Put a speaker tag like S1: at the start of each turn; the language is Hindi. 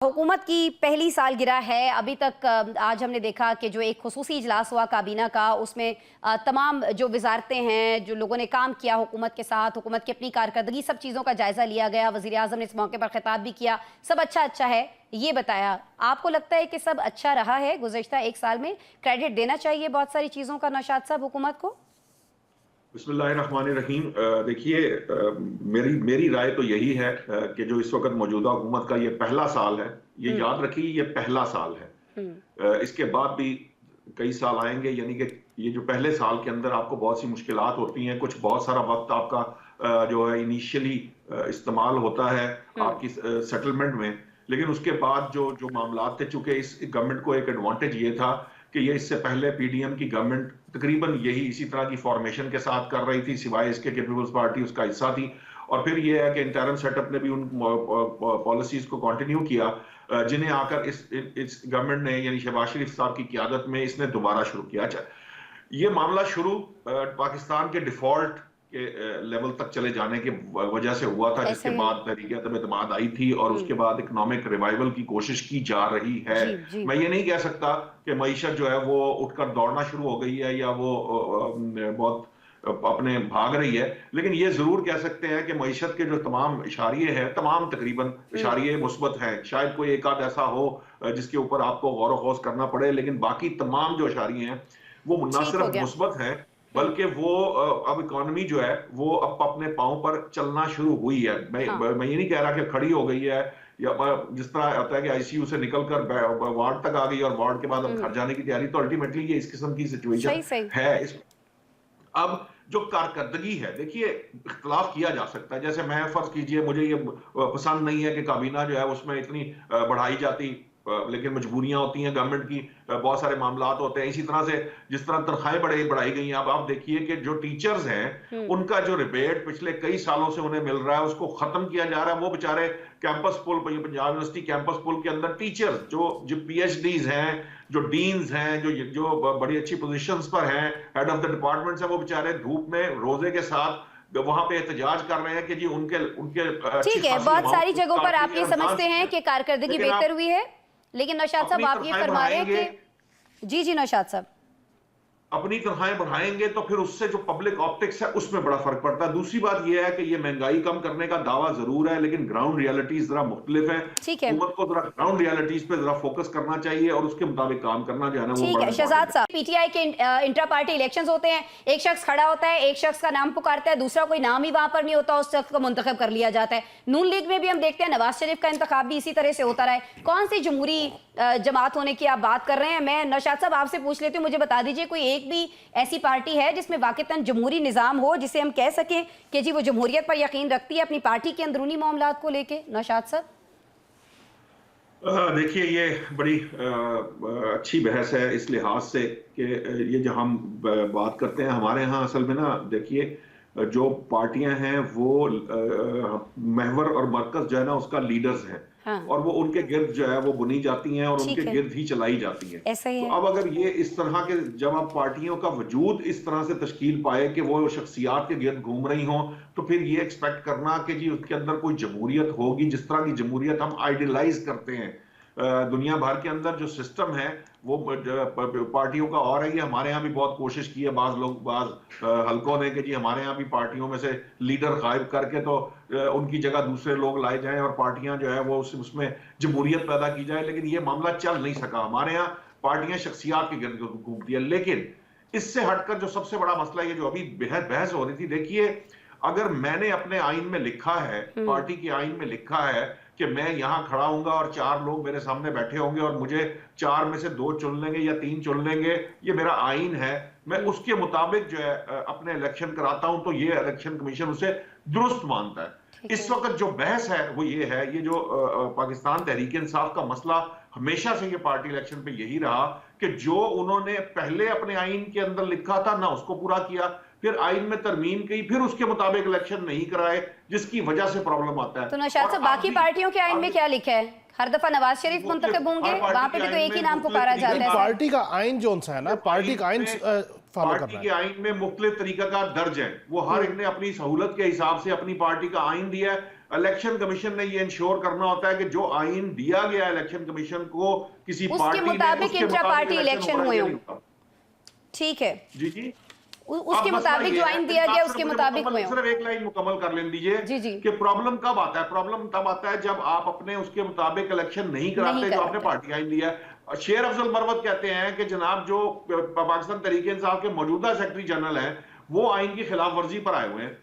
S1: हुकूमत की पहली सालगिरह है। अभी तक आज हमने देखा कि जो एक खुसूसी इजलास हुआ काबीना का, उसमें तमाम जो वजारतें हैं, जो लोगों ने काम किया हुकूमत के साथ, हुकूमत की अपनी कारकर्दगी, सब चीज़ों का जायज़ा लिया गया। वज़ीर आज़म ने इस मौके पर खिताब भी किया, सब अच्छा है ये बताया। आपको लगता है कि सब अच्छा रहा है गुज़श्ता एक साल में? क्रेडिट देना चाहिए बहुत सारी चीज़ों का नौशाद साहब हुकूमत को?
S2: बिस्मिल्लाहिर्रहमानिर्रहीम। देखिए, मेरी मेरी राय तो यही है कि जो इस वक्त मौजूदा हुकूमत का ये पहला साल है, ये याद रखिए ये पहला साल है। इसके बाद भी कई साल आएंगे, यानी कि ये जो पहले साल के अंदर आपको बहुत सी मुश्किलात होती हैं, कुछ बहुत सारा वक्त आपका जो है इनिशियली इस्तेमाल होता है आपकी सेटलमेंट में, लेकिन उसके बाद जो जो मामलात थे, चूंकि इस गवर्नमेंट को एक एडवांटेज ये था कि ये इससे पहले पीडीएम की गवर्नमेंट तकरीबन यही इसी तरह की फॉर्मेशन के साथ कर रही थी, सिवाय इसके कि पीपल्स पार्टी उसका हिस्सा थी। और फिर ये है कि इंटरम सेटअप ने भी उन पॉलिसीज को कंटिन्यू किया, जिन्हें आकर इस गवर्नमेंट ने, यानी शहबाज शरीफ साहब की क़यादत में, इसने दोबारा शुरू किया। अच्छा, ये मामला शुरू पाकिस्तान के डिफॉल्ट के लेवल तक चले जाने की वजह से हुआ था, जिसके बाद तहरीक-ए-एतमाद आई थी और उसके बाद इकोनॉमिक रिवाइवल की कोशिश की जा रही है।
S1: जी, जी।
S2: मैं ये नहीं कह सकता कि मईशत जो है वो उठकर दौड़ना शुरू हो गई है या वो बहुत अपने भाग रही है, लेकिन ये जरूर कह सकते हैं कि मईशत के जो तमाम इशारिये हैं, तमाम तकरीबन इशारिये मुस्बत हैं। शायद कोई एक आध ऐसा हो जिसके ऊपर आपको गौर व करना पड़े, लेकिन बाकी तमाम जो इशारिये हैं वो न
S1: ठीक हो
S2: सिर्फ
S1: गया।
S2: मुस्बत हैं, बल्कि वो अब इकोनॉमी जो है वो अब अपने पांव पर चलना शुरू हुई है।
S1: हाँ।
S2: मैं ये नहीं कह रहा कि खड़ी हो गई है, या जिस तरह होता है कि आईसीयू से निकलकर वार्ड तक आ गई और वार्ड के बाद अब घर जाने की तैयारी, तो अल्टीमेटली ये इस किस्म की सिचुएशन
S1: सही।
S2: है। अब जो कारकर्दगी है, देखिए, इख्तलाफ किया जा सकता है। जैसे मैं फर्ज कीजिए मुझे ये पसंद नहीं है कि काबीना जो है उसमें इतनी बढ़ाई जाती, लेकिन मजबूरियां होती हैं गवर्नमेंट की, बहुत सारे मामलात होते हैं। इसी तरह से जिस तरह तनख्वाहें बढ़ाई गई हैं, अब आप देखिए कि जो टीचर्स हैं उनका जो रिबेट पिछले कई सालों से उन्हें मिल रहा है उसको खत्म किया जा रहा है। वो बेचारे कैंपस पुल, पंजाब यूनिवर्सिटी कैंपस पुल के अंदर टीचर्स जो पीएचडीज हैं, जो डीन्स हैं, जो बड़ी अच्छी पोजीशंस पर हैं, हेड ऑफ द डिपार्टमेंट्स हैं, वो बेचारे धूप में रोजे के साथ वहां पे एहतजाज कर रहे हैं कि जी उनके उनके अच्छी
S1: ठीक है,
S2: खासी
S1: बहुत सारी
S2: अमाउंट
S1: जगहों पर आप
S2: काटनी
S1: ये
S2: है
S1: समझते
S2: रमजान
S1: हैं
S2: में।
S1: कि कारकर्दगी
S2: लेकिन
S1: बेहतर
S2: आप
S1: हुई है, लेकिन नौशाद साहब
S2: अपनी
S1: आप ये
S2: तनख्वाहें
S1: फरमा रहे हैं
S2: बढ़ाएंगे,
S1: कि जी नौशाद साहब।
S2: अपनी तनख्वाहें बढ़ाएंगे तो फिर उससे जो पब्लिक ऑप्टिक्स है उसमें बड़ा फर्क पड़ता है। दूसरी बात यह है कि ये महंगाई कम करने का दावा जरूर है, लेकिन ग्राउंड रियलिटीज जरा मुख्तलिफ है।
S1: ठीक है।
S2: हुकूमत को जरा ग्राउंड रियलिटीज पे जरा फोकस करना चाहिए और उसके मुताबिक काम करना जो है ना वो
S1: ठीक
S2: बड़ा
S1: है शहजाद
S2: इंपॉर्टेंट है।
S1: साहब, पीटीआई के इंट्रा पार्टी इलेक्शंस होते हैं, एक शख्स खड़ा होता है, एक शख्स का नाम पुकारता है, दूसरा कोई नाम ही वहां पर नहीं होता, उस शख्स को मुंतखब कर लिया जाता है। नून लीग में भी हम देखते हैं नवाज शरीफ का इंतखाब भी इसी तरह से होता रहा है। कौन सी जमहूरी जमात होने की आप बात कर रहे हैं? मैं नौशाद साहब आपसे पूछ लेती हूँ, मुझे बता दीजिए कोई एक भी ऐसी पार्टी है जिसमें वाकईतन जमहूरी निज़ाम हो, जिसे हम कह सकें कि जी वो जमहूरियत पर यकीन रखती है अपनी पार्टी के अंदरूनी मामलात को लेके? नौशाद साहब
S2: देखिए, ये बड़ी अच्छी बहस है इस लिहाज से कि ये जो हम बात करते हैं, हमारे यहाँ असल में ना, देखिए, जो पार्टियां हैं वो महवर और मरकज जो है ना उसका लीडर्स हैं,
S1: हाँ।
S2: और वो उनके गिर्द जो है वो बुनी जाती हैं और
S1: ठीक
S2: उनके
S1: है,
S2: गिर्द ही चलाई जाती हैं।
S1: ऐसा ही
S2: तो
S1: है।
S2: अब अगर ये इस तरह के, जब अब पार्टियों का वजूद इस तरह से तश्कील पाए कि वो शख्सियात के गिर्द घूम रही हों, तो फिर ये एक्सपेक्ट करना कि जी उसके अंदर कोई जमहूरियत होगी, जिस तरह की जमहूरियत हम आइडियलाइज करते हैं दुनिया भर के अंदर जो सिस्टम है वो पार्टियों का, और है ये हमारे यहाँ भी बहुत कोशिश की है बाज हलकों ने कि जी हमारे यहाँ भी पार्टियों में से लीडर गायब करके तो उनकी जगह दूसरे लोग लाए जाएं और पार्टियां जो है वो उसमें जमहूरियत पैदा की जाए, लेकिन ये मामला चल नहीं सका। हमारे यहाँ पार्टियां शख्सियात के गिर्द घूमती है। लेकिन इससे हटकर जो सबसे बड़ा मसला, ये जो अभी बहस हो रही थी, देखिए, अगर मैंने अपने आइन में लिखा है, पार्टी के आइन में लिखा है कि मैं यहां खड़ा हूंगा और 4 लोग मेरे सामने बैठे होंगे और मुझे 4 में से 2 चुन लेंगे या 3 चुन लेंगे, ये मेरा आइन है, मैं उसके मुताबिक जो है अपने इलेक्शन कराता हूं, तो ये इलेक्शन कमीशन उसे दुरुस्त मानता है। इस वक्त जो बहस है वो ये है, ये जो पाकिस्तान तहरीक इंसाफ का मसला हमेशा से ये पार्टी इलेक्शन पे यही रहा कि जो उन्होंने पहले अपने आइन के अंदर लिखा था ना उसको पूरा किया, फिर आइन में तरमीम की, फिर उसके मुताबिक इलेक्शन नहीं कराए, जिसकी वजह से प्रॉब्लम आता है।
S1: तो नौशाद साहब बाकी पार्टियों के आइन में क्या लिखा है? हर दफा नवाज शरीफ मुंतखब होंगे, वहां पे भी तो एक ही नाम पुकारा जाता है।
S3: पार्टी का आइन जो है ना, पार्टी का आइन फॉलो करना है।
S2: पार्टी के आइन में मुख्तलिफ तरीका का दर्ज है, वो हर एक ने अपनी सहूलत के हिसाब से अपनी पार्टी का आइन दिया है। इलेक्शन कमीशन ने ये इंश्योर करना होता है कि जो आइन दिया गया इलेक्शन कमीशन को किसी
S1: उसके
S2: पार्टी ने
S1: मुताबिक इंट्रा पार्टी इलेक्शन हुए हों। ठीक है,
S2: जी जी।
S1: उसके मुताबिक जो आइन दिया गया उसके मुताबिक हुए हों।
S2: सिर्फ एक लाइन मुकम्मल कर लेने दीजिए
S1: जी जी।
S2: कि प्रॉब्लम कब आता है। प्रॉब्लम तब आता है जब आप अपने उसके मुताबिक इलेक्शन नहीं कराते जो आपने पार्टी आइन दिया है। शेर अफजल मरवत कहते हैं कि जनाब जो पाकिस्तान तहरीक इंसाफ के मौजूदा सेक्रेटरी जनरल हैं वो आइन की खिलाफ वर्जी पर आए हुए हैं।